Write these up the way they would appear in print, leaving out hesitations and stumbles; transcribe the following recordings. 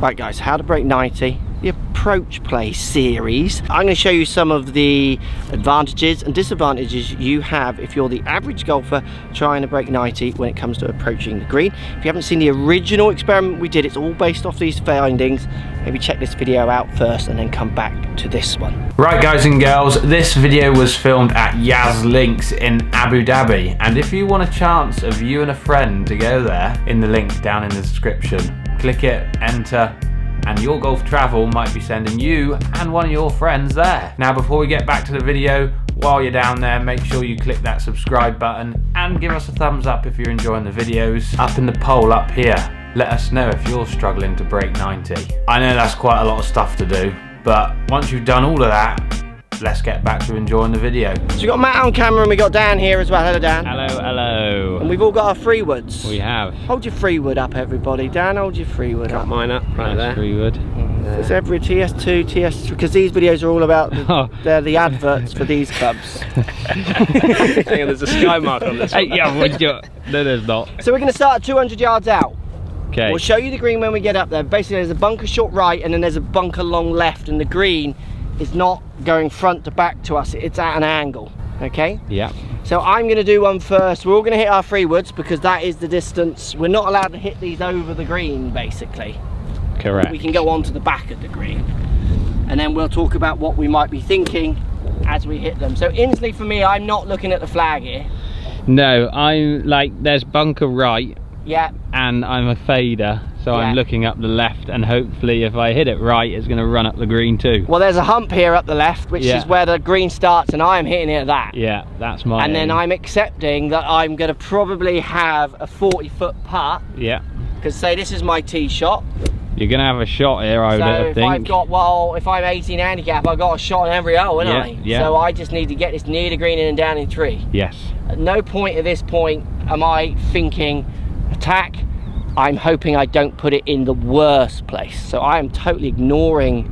Right guys, how to break 90, the approach play series. I'm going to show you some of the advantages and disadvantages you have if you're the average golfer trying to break 90 when it comes to approaching the green. If you haven't seen the original experiment we did, it's all based off these findings. Maybe check this video out first and then come back to this one. Right guys and girls, this video was filmed at Yas Links in Abu Dhabi, and if you want a chance of you and a friend to go there, in the link down in the description, click it, enter, and Your Golf Travel might be sending you and one of your friends there. Now before we get back to the video, while you're down there, make sure you click that subscribe button and give us a thumbs up if you're enjoying the videos. Up in the poll up here, let us know if you're struggling to break 90. I know that's quite a lot of stuff to do, but once you've done all of that, let's get back to enjoying the video. So we've got Matt on camera and we got Dan here as well. Hello Dan. Hello, hello. And we've all got our free woods. We have. Hold your free wood up everybody. Dan, hold your free wood up. Got mine up right there. Free wood. It's every TS2, TS3, because these videos are all about they're the adverts for these clubs. Hang on, there's a sky mark on this one. Hey, yeah, would you? No, there's not. So we're going to start at 200 yards out. Okay. We'll show you the green when we get up there. Basically there's a bunker short right and then there's a bunker long left, and the green is not going front to back to us, it's at an angle, okay? Yeah. So I'm going to do one first. We're all going to hit our free woods because that is the distance. We're not allowed to hit these over the green, basically. Correct. We can go on to the back of the green, and then we'll talk about what we might be thinking as we hit them. So instantly for me, I'm not looking at the flag here. No, I'm like, there's bunker right. Yeah. And I'm a fader, so Yeah. I'm looking up the left, and hopefully if I hit it right, it's going to run up the green too. Well, there's a hump here up the left, which is where the green starts, and I'm hitting it at that. Yeah, that's my And then aim. I'm accepting that I'm going to probably have a 40-foot putt. Yeah. Because say this is my tee shot. You're going to have a shot here, I So would think. I've got, well, if I'm 18 handicap, I've got a shot on every hole, haven't I? Yeah. So I just need to get this near the green and down in 3. Yes. At no point at this point am I thinking attack. I'm hoping I don't put it in the worst place. So I am totally ignoring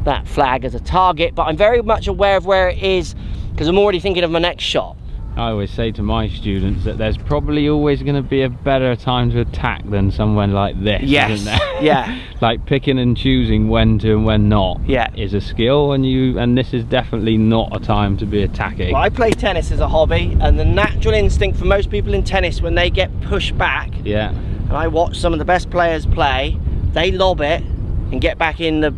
that flag as a target, but I'm very much aware of where it is because I'm already thinking of my next shot. I always say to my students that there's probably always going to be a better time to attack than somewhere like this, Yes. isn't there? Yeah. Like picking and choosing when to and when not is a skill, and this is definitely not a time to be attacking. Well, I play tennis as a hobby, and the natural instinct for most people in tennis when they get pushed back, and I watch some of the best players play, they lob it and get back in the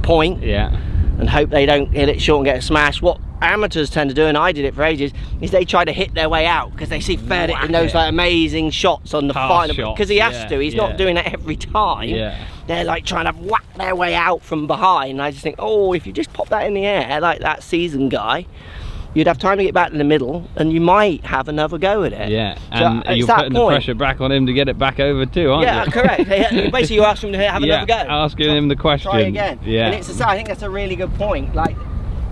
point and hope they don't hit it short and get a smash. What amateurs tend to do, and I did it for ages, is they try to hit their way out because they see Federer in those like amazing shots on the final, because he has to. He's not doing that every time. They're like trying to whack their way out from behind, and I just think, oh, if you just pop that in the air like that seasoned guy, you'd have time to get back in the middle and you might have another go at it. Yeah, so and you're putting the pressure back on him to get it back over too, aren't you? Yeah, correct. Basically you ask him to have another go. Asking him the question. Try again. Yeah. And it's I think that's a really good point. Like,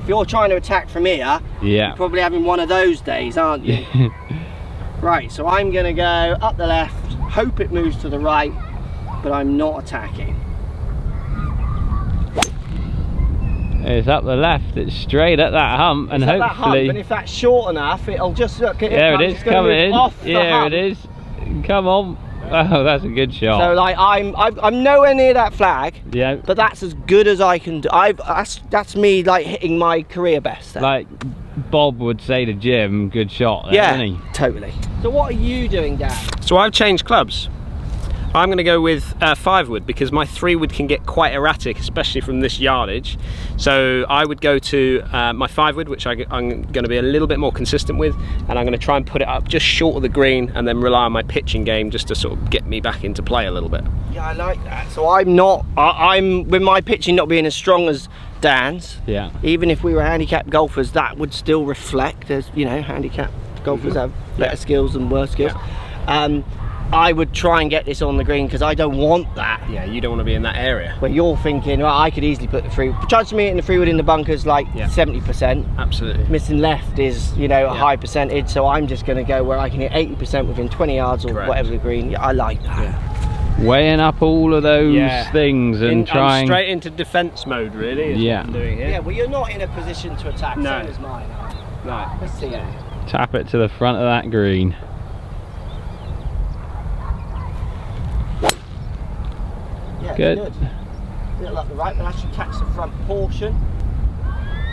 if you're trying to attack from here, you're probably having one of those days, aren't you? Right, so I'm going to go up the left, hope it moves to the right, but I'm not attacking. It's up the left, it's straight at that hump, and hopefully... That hump, and if that's short enough, it'll just look... There it is, coming in. Yeah, it is. Come on. Oh, that's a good shot. So like I'm nowhere near that flag. Yeah. But that's as good as I can do. That's me like hitting my career best. Then. Like Bob would say to Jim, good shot there, yeah, isn't he? Totally. So what are you doing, Dan? So I've changed clubs. I'm going to go with 5 wood because my 3 wood can get quite erratic, especially from this yardage. So I would go to my 5 wood, which I'm going to be a little bit more consistent with, and I'm going to try and put it up just short of the green and then rely on my pitching game just to sort of get me back into play a little bit. Yeah, I like that. So I'm with my pitching not being as strong as Dan's. Yeah. Even if we were handicapped golfers, that would still reflect as, you know, handicapped golfers have better skills and worse skills. I would try and get this on the green because I don't want that. Yeah, you don't want to be in that area. Where you're thinking, well, I could easily put the free. Judge me hitting the free wood in the bunkers like 70%. Absolutely. Missing left is, you know, a high percentage, so I'm just going to go where I can hit 80% within 20 yards or whatever the green. Yeah, I like that. Yeah. Weighing up all of those things and trying... straight into defence mode, really. Is what I'm doing here. Yeah, well, you're not in a position to attack. No. Same as mine. Right. Let's see it. Tap it to the front of that green. Yeah, Good. Good. a little up the right, but actually catch the front portion.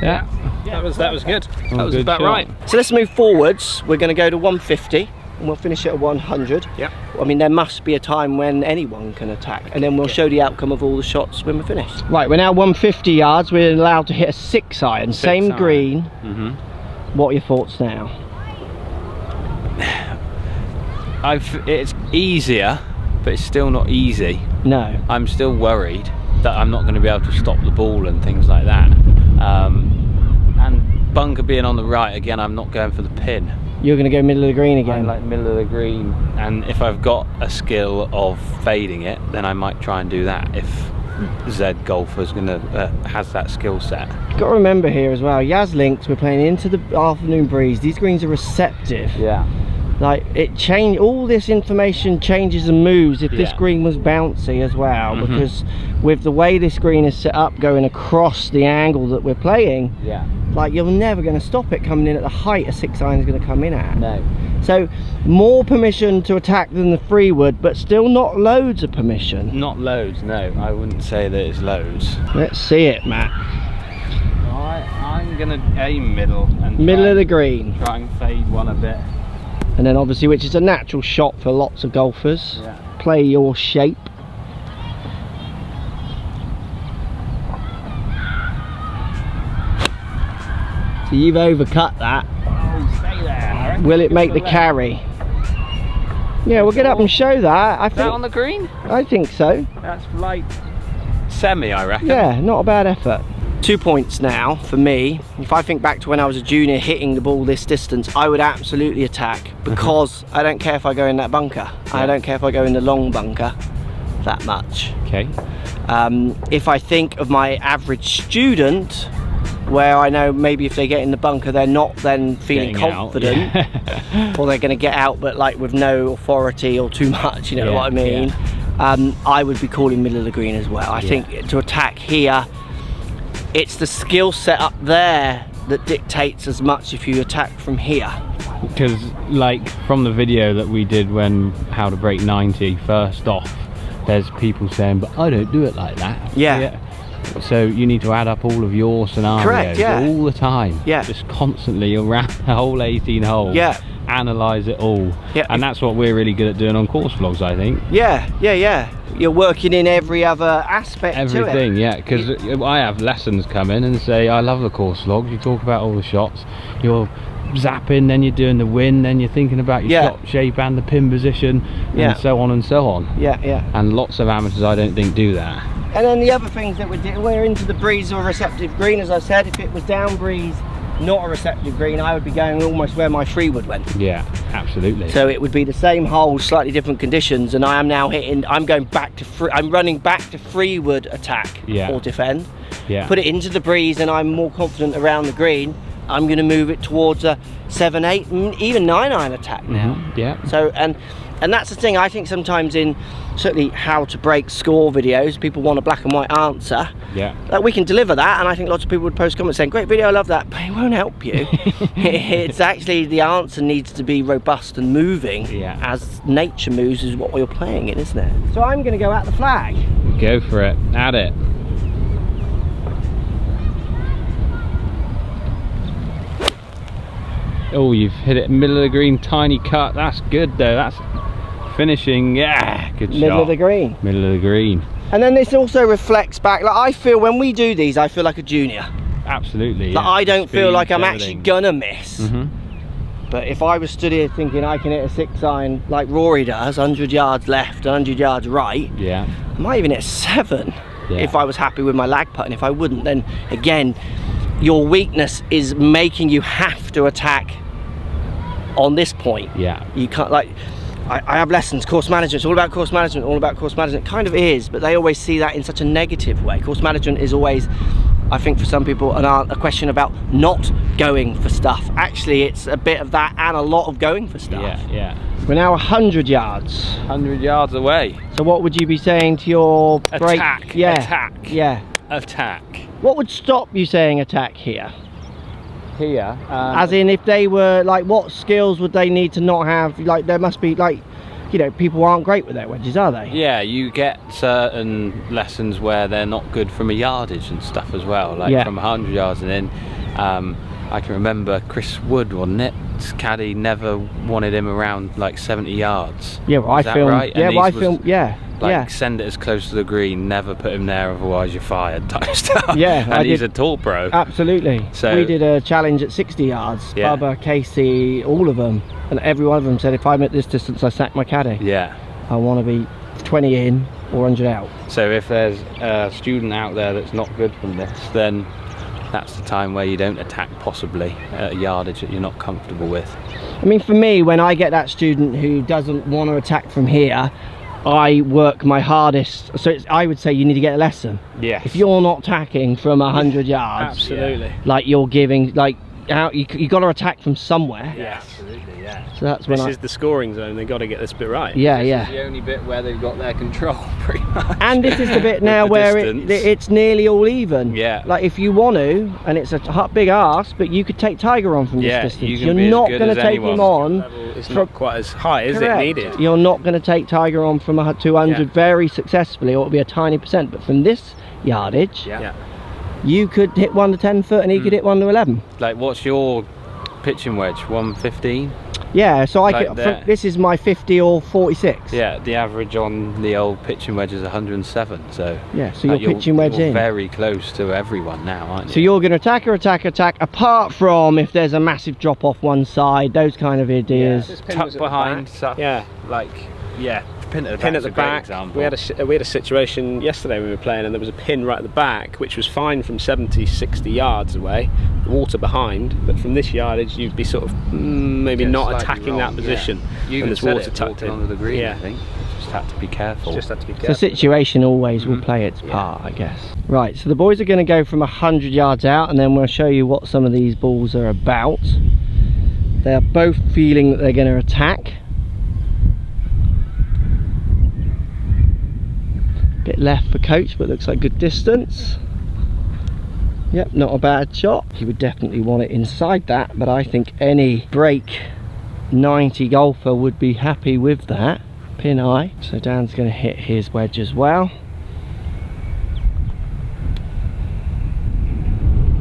Yeah. That was good. Oh, That was good about shot. right. So let's move forwards. We're going to go to 150 and we'll finish it at 100. Yeah. I mean, there must be a time when anyone can attack, and then we'll show the outcome of all the shots when we're finished. Right, we're now 150 yards. We're allowed to hit a 6 iron, same iron. green. Mm-hmm. What are your thoughts now? It's easier, but it's still not easy. No. I'm still worried that I'm not going to be able to stop the ball and things like that. And bunker being on the right, again, I'm not going for the pin. You're going to go middle of the green again? I like middle of the green, and if I've got a skill of fading it, then I might try and do that if Zed Golfer's has that skill set. You've got to remember here as well, Yaz Links, we're playing into the afternoon breeze. These greens are receptive. Yeah. Like, all this information changes and moves if this green was bouncy as well, because with the way this green is set up going across the angle that we're playing, like, you're never going to stop it coming in at the height a 6 iron is going to come in at. No. So more permission to attack than the 3 wood, but still not loads of permission. Not loads, no. I wouldn't say that it's loads. Let's see it, Matt. I'm gonna aim middle and Middle of the green. try and fade one a bit. And then obviously, which is a natural shot for lots of golfers. Yeah. Play your shape. So you've overcut that. Oh, stay there. Will it make the carry? Yeah, we'll get up and show that. I Is that think. on the green? I think so. That's like semi, I reckon. Yeah, not a bad effort. 2 points now for me. If I think back to when I was a junior hitting the ball this distance, I would absolutely attack, because I don't care if I go in that bunker. I don't care if I go in the long bunker that much. Okay. If I think of my average student, where I know maybe if they get in the bunker they're not then feeling Getting confident out, yeah. or they're going to get out but like with no authority or too much, you know what I mean. I would be calling middle of the green as well. I think to attack here, it's the skill set up there that dictates as much if you attack from here. Because like from the video that we did when how to break 90 first off, there's people saying, but I don't do it like that. Yeah. So you need to add up all of your scenarios. Correct, yeah. All the time. Yeah. Just constantly around the whole 18 holes. Yeah. Analyse it all. Yeah. And that's what we're really good at doing on course vlogs, I think. Yeah. You're working in every other aspect Everything, to it. yeah. Because I have lessons come in and say, I love the course vlogs. You talk about all the shots. You're zapping, then you're doing the win, then you're thinking about your shot shape and the pin position, and so on and so on. And lots of amateurs I don't think do that. And then the other things that we're into the breeze or receptive green, as I said. If it was down breeze, not a receptive green, I would be going almost where my 3 wood went. Yeah, absolutely. So it would be the same hole, slightly different conditions, and I am now I'm going back to I'm running back to 3 wood attack or defend. Put it into the breeze, and I'm more confident around the green. I'm going to move it towards a 7, 8, even 9 iron attack now. So and that's the thing. I think sometimes in certainly how to break score videos, people want a black and white answer. We can deliver that, and I think lots of people would post comments saying, great video, I love that, but it won't help you. It's actually, the answer needs to be robust and moving as nature moves is what you're playing in, isn't it? So I'm going to go at the flag. Go for it. Add it. Oh, you've hit it middle of the green, tiny cut. That's good though. That's finishing. Yeah, good shot. Middle of the green. Middle of the green. And then this also reflects back. Like, I feel when we do these, I feel like a junior. Absolutely. Like, I don't feel like I'm actually gonna miss. Mm-hmm. But if I was stood here thinking I can hit a 6 iron like Rory does, 100 yards left, 100 yards right, yeah, I might even hit 7 if I was happy with my lag putt. And if I wouldn't, then again, your weakness is making you have to attack on this point. Yeah. You can't, like, I have lessons, course management, it's all about course management, all about course management. It kind of is, but they always see that in such a negative way. Course management is always, I think for some people, a question about not going for stuff. Actually, it's a bit of that and a lot of going for stuff. Yeah, yeah. We're now 100 yards. 100 yards away. So what would you be saying to your break? Attack. Yeah. Attack. Yeah. Attack. What would stop you saying attack here? Here. As in, if they were like, what skills would they need to not have? Like, there must be like, you know, people aren't great with their wedges, are they? Yeah, you get certain lessons where they're not good from a yardage and stuff as well, like from 100 yards and in. I can remember Chris Wood, wasn't it? Caddy never wanted him around like 70 yards. Yeah, well, I filmed. Right? Yeah, well, I filmed. Yeah. Like send it as close to the green, never put him there, otherwise you're fired type stuff. Yeah, and he's a tall pro. Absolutely. So we did a challenge at 60 yards. Yeah. Bubba, Casey, all of them, and every one of them said, if I'm at this distance, I sack my caddy. Yeah. I want to be 20 in or 100 out. So if there's a student out there that's not good from this, then that's the time where you don't attack possibly at a yardage that you're not comfortable with. I mean, for me, when I get that student who doesn't want to attack from here, I work my hardest. So I would say you need to get a lesson. Yeah. If you're not attacking from 100 yards, absolutely, like you're giving, like you got to attack from somewhere. Yeah, absolutely. Yeah. So that's when this is the scoring zone. They've got to get this bit right. Yeah, this is the only bit where they've got their control, pretty much. And this is the bit now where it's nearly all even. Yeah. Like if you want to, and it's a big ask, but you could take Tiger on from this distance. You're not going to take him on. It's not quite as high, is it, needed? You're not going to take Tiger on from 200 very successfully, or it'll be a tiny percent. But from this yardage, you could hit 1 to 10 foot, and he could hit 1 to 11. Like, what's your pitching wedge? 115? Yeah, so this is my 50 or 46. Yeah, the average on the old pitching wedge is 107. So yeah, so you're pitching wedge in. Very close to everyone now, aren't you? So you're going to attack, apart from if there's a massive drop off one side, those kind of ideas. Yeah, tuck behind, stuff. Yeah, like pin at the back. We had a situation yesterday when we were playing, and there was a pin right at the back, which was fine from 70, 60 yards away, water behind, but from this yardage you'd be sort of maybe not attacking that position. You when there's water tucked in. Onto the green, I think. Just had to be careful. The situation always will play its part, I guess. Right, so the boys are going to go from 100 yards out, and then we'll show you what some of these balls are about. They are both feeling that they're going to attack. Bit left for coach, but looks like good distance. Yep, not a bad shot. He would definitely want it inside that, but I think any break 90 golfer would be happy with that. Pin eye. So Dan's going to hit his wedge as well.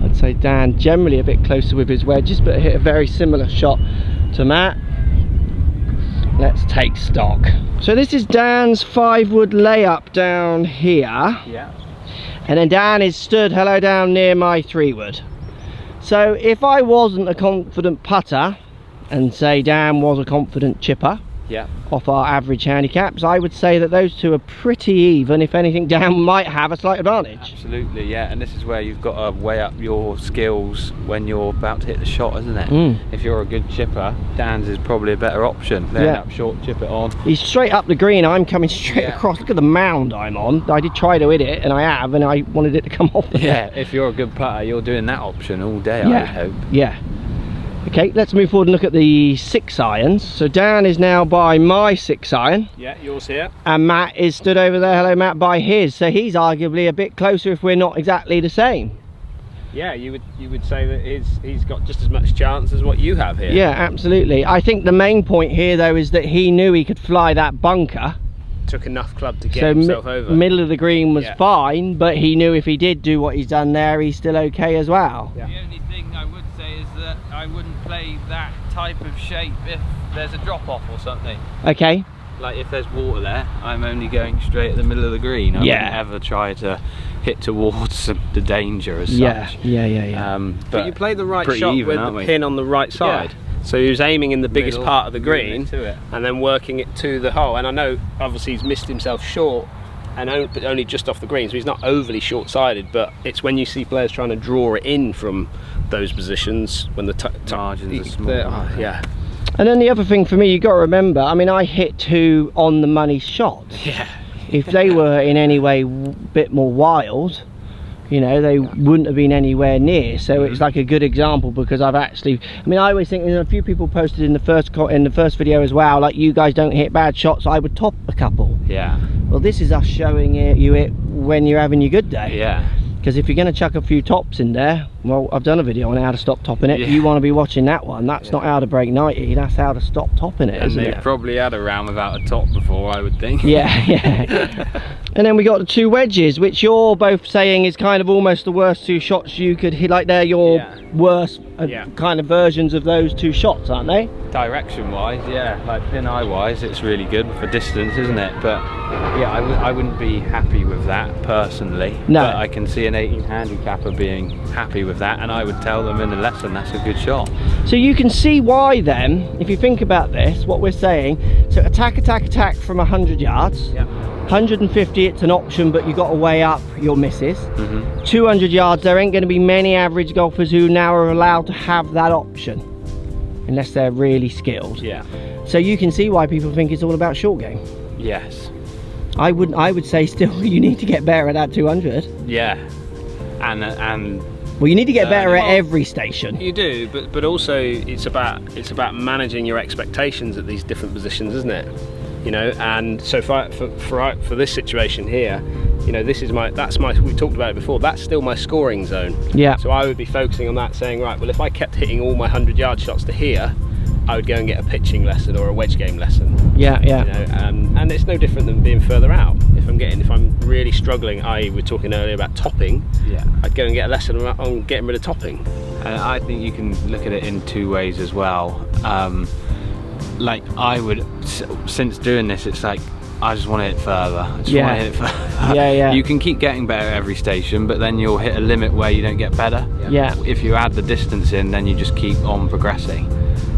I'd say Dan generally a bit closer with his wedges, but hit a very similar shot to Matt. Let's take stock. So this is Dan's 5-wood layup down here. Yeah. And then Dan is stood hello down near my 3-wood. So if I wasn't a confident putter, and say Dan was a confident chipper, off our average handicaps, I would say that those two are pretty even. If anything, Dan might have a slight advantage. Absolutely, yeah. And this is where you've got to weigh up your skills when you're about to hit the shot, isn't it? If you're a good chipper, Dan's is probably a better option. Laying up short, chip it on. He's straight up the green, I'm coming straight across. Look at the mound I'm on. I did try to hit it, and I have, and I wanted it to come off there. If you're a good putter, you're doing that option all day, I would hope. Yeah. Okay, let's move forward and look at the 6 irons. So Dan is now by my 6 iron. Yeah, yours here. And Matt is stood over there, hello Matt, by his. So he's arguably a bit closer if we're not exactly the same. Yeah, you would say that he's got just as much chance as what you have here. Yeah, absolutely. I think the main point here though is that he knew he could fly that bunker. Took enough club to get himself over. Middle of the green was fine, but he knew if he did do what he's done there, he's still okay as well. Yeah. The only thing I would say is that I wouldn't play that type of shape if there's a drop off or something. Okay. Like if there's water there, I'm only going straight at the middle of the green. I wouldn't ever try to hit towards the danger as such. But you played the right shot with the pin on the right side. So he was aiming in the biggest part of the green and then working it to the hole. And I know obviously he's missed himself short, and only just off the green, so he's not overly short-sighted, but it's when you see players trying to draw it in from those positions when the margins are small. And then the other thing for me, you got to remember, I mean, I hit 2 on the money shots. Yeah. If they were in any way a bit more wild, you know, they wouldn't have been anywhere near. So it's like a good example, because I've actually, I mean, I always think, a few people posted in the first video as well, like, you guys don't hit bad shots, I would top a couple. Yeah. Well, this is us showing you it when you're having your good day. Yeah. Because if you're going to chuck a few tops in there, well, I've done a video on how to stop topping it. You want to be watching that one. That's not how to break 90, that's how to stop topping it, isn't it? Probably had a round without a top before, I would think. Yeah. And then we got the 2 wedges, which you're both saying is kind of almost the worst 2 shots you could hit. Like, they're your worst kind of versions of those 2 shots, aren't they? Direction wise, yeah, like pin eye wise, it's really good for distance, isn't it? But yeah, I wouldn't be happy with that personally. No. But I can see an 18 handicapper being happy with that, and I would tell them in the lesson that's a good shot. So you can see why then, if you think about this, what we're saying, so attack from 100 yards. 150, it's an option, but you got to weigh up your misses. 200 yards, there ain't going to be many average golfers who now are allowed to have that option, unless they're really skilled. So you can see why people think it's all about short game. Yes. I would say still you need to get better at that 200. Yeah. And well, you need to get better at every station. You do, but also it's about managing your expectations at these different positions, isn't it? You know, and so for this situation here, you know, that's my, we talked about it before, that's still my scoring zone. Yeah. So I would be focusing on that, saying, right, well, if I kept hitting all my 100-yard shots to here, I would go and get a pitching lesson or a wedge game lesson. Yeah. You know, and it's no different than being further out. If I'm really struggling, we were talking earlier about topping. I'd go and get a lesson on getting rid of topping. And I think you can look at it in 2 ways as well. Like I would, since doing this, it's like I just want to hit further. I just want to hit further. You can keep getting better at every station, but then you'll hit a limit where you don't get better. If you add the distance in, then you just keep on progressing,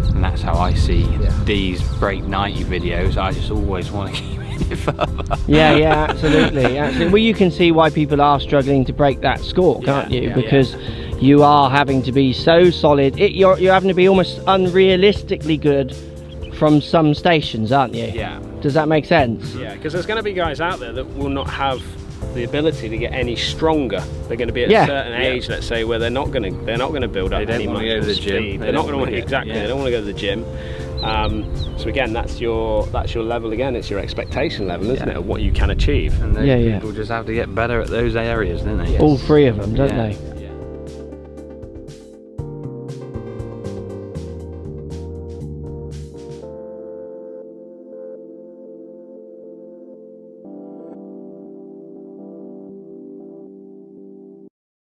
and that's how I see these break 90 videos. I just always want to keep it further. Absolutely. Well, you can see why people are struggling to break that score, can't you? Because you are having to be so solid. You're having to be almost unrealistically good from some stations, aren't you? Does that make sense? Because there's going to be guys out there that will not have the ability to get any stronger. They're going to be at a certain age, let's say, where they're not going to build up any muscle speed. They're not going to want to exactly. They don't want to go to the gym. So again, that's your level again. It's your expectation level, isn't it, of what you can achieve. And those people just have to get better at those areas, don't they? All 3 of them, don't they?